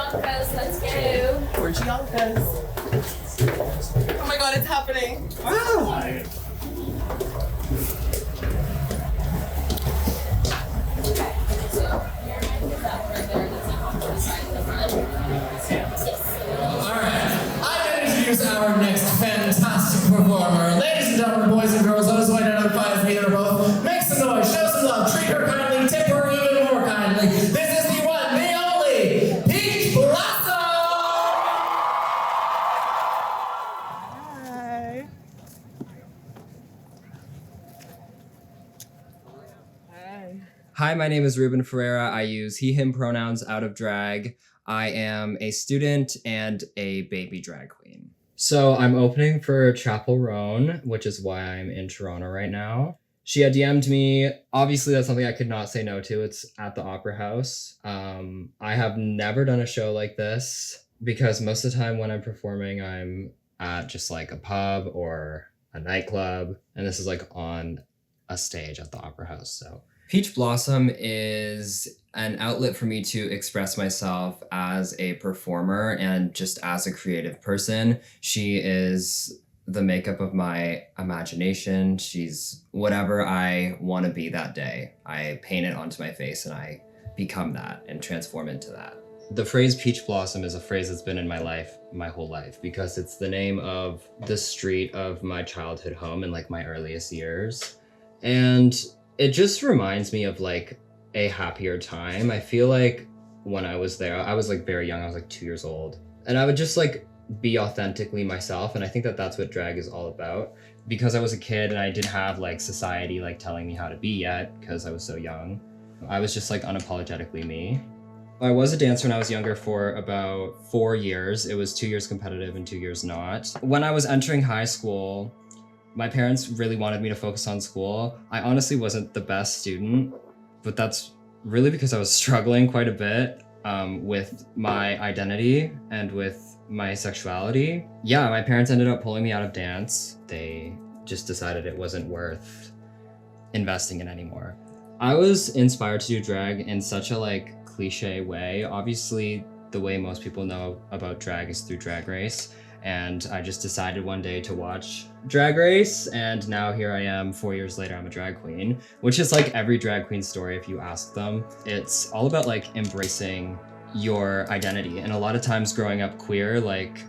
Orgiancas, let's go. Orgiancas. Oh my god, it's happening. Wow. Our next fantastic performer. Ladies and gentlemen, boys and girls, those who identify as neither or both, make some noise, show some love, treat her kindly, tip her even more kindly. This is the one, the only, Peach Blossom! Hi. Hi. Hi, my name is Ruben Ferreira. I use he, him pronouns out of drag. I am a student and a baby drag queen. So I'm opening for Chappell Roan, which is why I'm in Toronto right now. She had DM'd me. Obviously, that's something I could not say no to. It's at the Opera House. I have never done a show like this because most of the time when I'm performing, I'm at just like a pub or a nightclub. And this is like on a stage at the Opera House, so. Peach Blossom is an outlet for me to express myself as a performer and just as a creative person. She is the makeup of my imagination. She's whatever I want to be that day. I paint it onto my face and I become that and transform into that. The phrase Peach Blossom is a phrase that's been in my life my whole life because it's the name of the street of my childhood home in like my earliest years. And it just reminds me of like a happier time. I feel like when I was there, I was like very young. I was like 2 years old. And I would just like be authentically myself. And I think that that's what drag is all about. Because I was a kid and I didn't have like society like telling me how to be yet because I was so young. I was just like unapologetically me. I was a dancer when I was younger for about 4 years. It was 2 years competitive and 2 years not. When I was entering high school, my parents really wanted me to focus on school. I honestly wasn't the best student, but that's really because I was struggling quite a bit with my identity and with my sexuality. Yeah, my parents ended up pulling me out of dance. They just decided it wasn't worth investing in anymore. I was inspired to do drag in such a like cliche way. Obviously, the way most people know about drag is through Drag Race. And I just decided one day to watch Drag Race, and now here I am 4 years later, I'm a drag queen, which is like every drag queen story if you ask them. It's all about like embracing your identity. And a lot of times growing up queer, like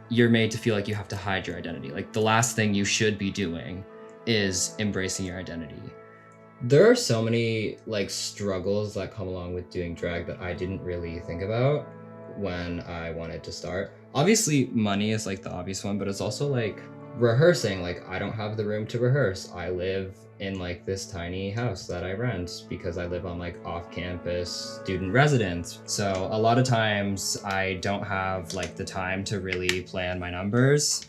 you're made to feel like you have to hide your identity. Like the last thing you should be doing is embracing your identity. There are so many like struggles that come along with doing drag that I didn't really think about when I wanted to start. Obviously, money is like the obvious one, but it's also like rehearsing. Like I don't have the room to rehearse. I live in like this tiny house that I rent because I live on like off-campus student residence. So a lot of times I don't have like the time to really plan my numbers.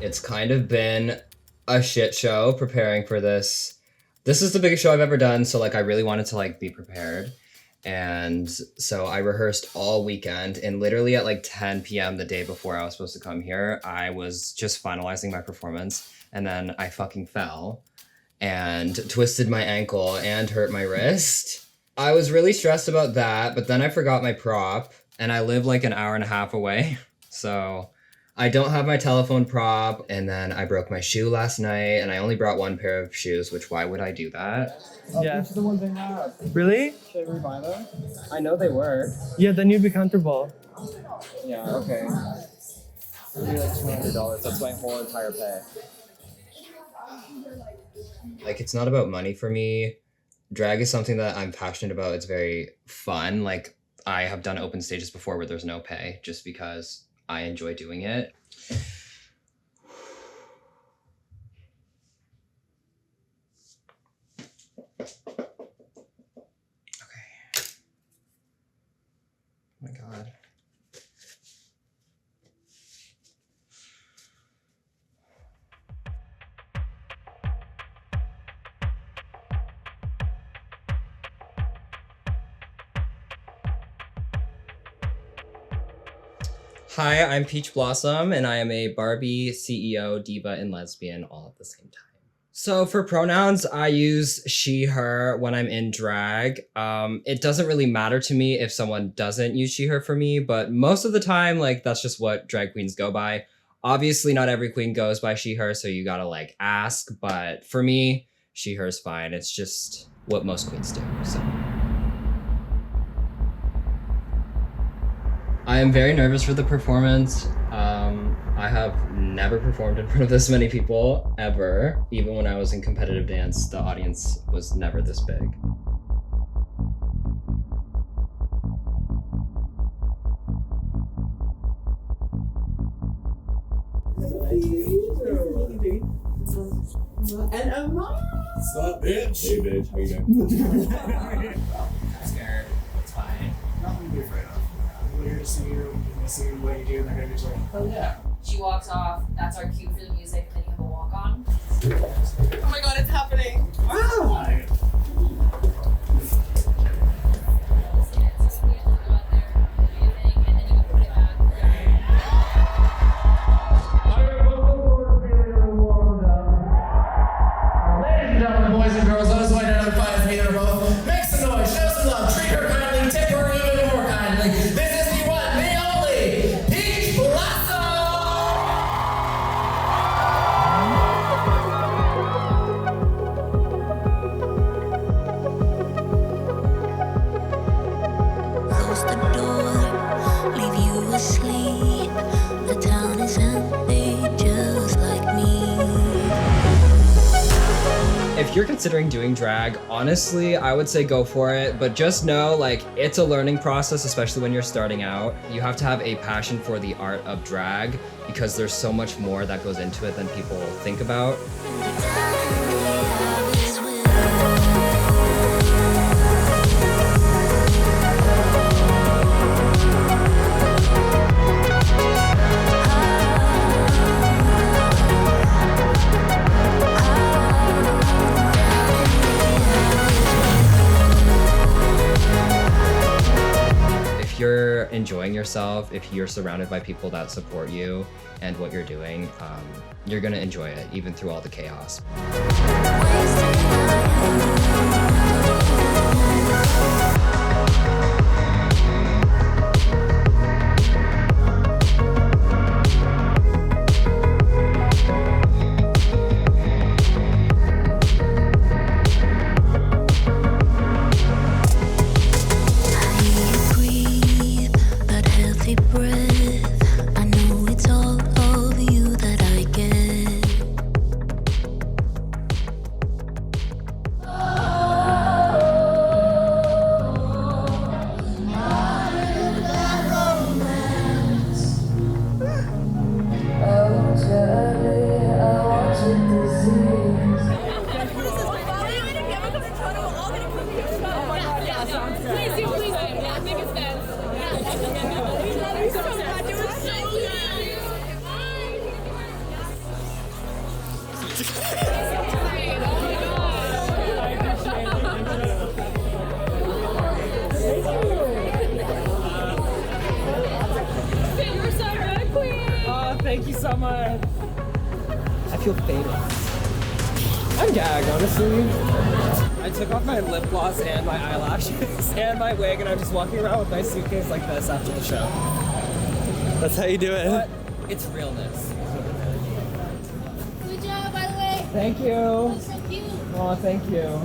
It's kind of been a shit show preparing for this. This is the biggest show I've ever done, so like I really wanted to like be prepared. And so I rehearsed all weekend, and literally at like 10 p.m. the day before I was supposed to come here, I was just finalizing my performance, and then I fucking fell and twisted my ankle and hurt my wrist. I was really stressed about that, but then I forgot my prop, and I live like an hour and a half away, so I don't have my telephone prop, and then I broke my shoe last night, and I only brought one pair of shoes, which why would I do that? Yeah. These are the ones they have. Really? Should I rebuy them? I know they work. Yeah, then you'd be comfortable. Yeah, okay. It'd be like $200. That's my whole entire pay. Like, it's not about money for me. Drag is something that I'm passionate about. It's very fun. Like, I have done open stages before where there's no pay just because I enjoy doing it. Okay. Oh my God. Hi, I'm Peach Blossom, and I am a Barbie, CEO, diva, and lesbian all at the same time. So for pronouns, I use she, her when I'm in drag. It doesn't really matter to me if someone doesn't use she, her for me, but most of the time, like, that's just what drag queens go by. Obviously, not every queen goes by she, her, so you gotta, like, ask, but for me, she, her's fine. It's just what most queens do, so. I am very nervous for the performance. I have never performed in front of this many people, ever. Even when I was in competitive dance, the audience was never this big. And Imarra. What's up, bitch? Hey, bitch. How you doing? I'm scared. It's fine. Nothing to be afraid of. We're here to see you. We're going to see what you do, and they're going to do something. Oh yeah. She walks off, that's our cue for the music, then you have a walk on. Oh my god, it's happening. Wow. Ladies and gentlemen, boys and girls, those who identify as neither or both, make some noise, show some love, treat her kindly, tip her even more kindly. This is the one, the only, Peach Blossom! Close the door, leave you asleep. The town is empty, just like me. If you're considering doing drag, honestly, I would say go for it, but just know, like, it's a learning process, especially when you're starting out. You have to have a passion for the art of drag because there's so much more that goes into it than people think about. If you're enjoying yourself, if you're surrounded by people that support you and what you're doing, you're gonna enjoy it, even through all the chaos. Thank you so much. I feel famous. I'm gagged, honestly. I took off my lip gloss and my eyelashes and my wig, and I'm just walking around with my suitcase like this after the show. That's how you do it. But it's realness. Good job, by the way. Thank you. You're so cute. Oh, thank you.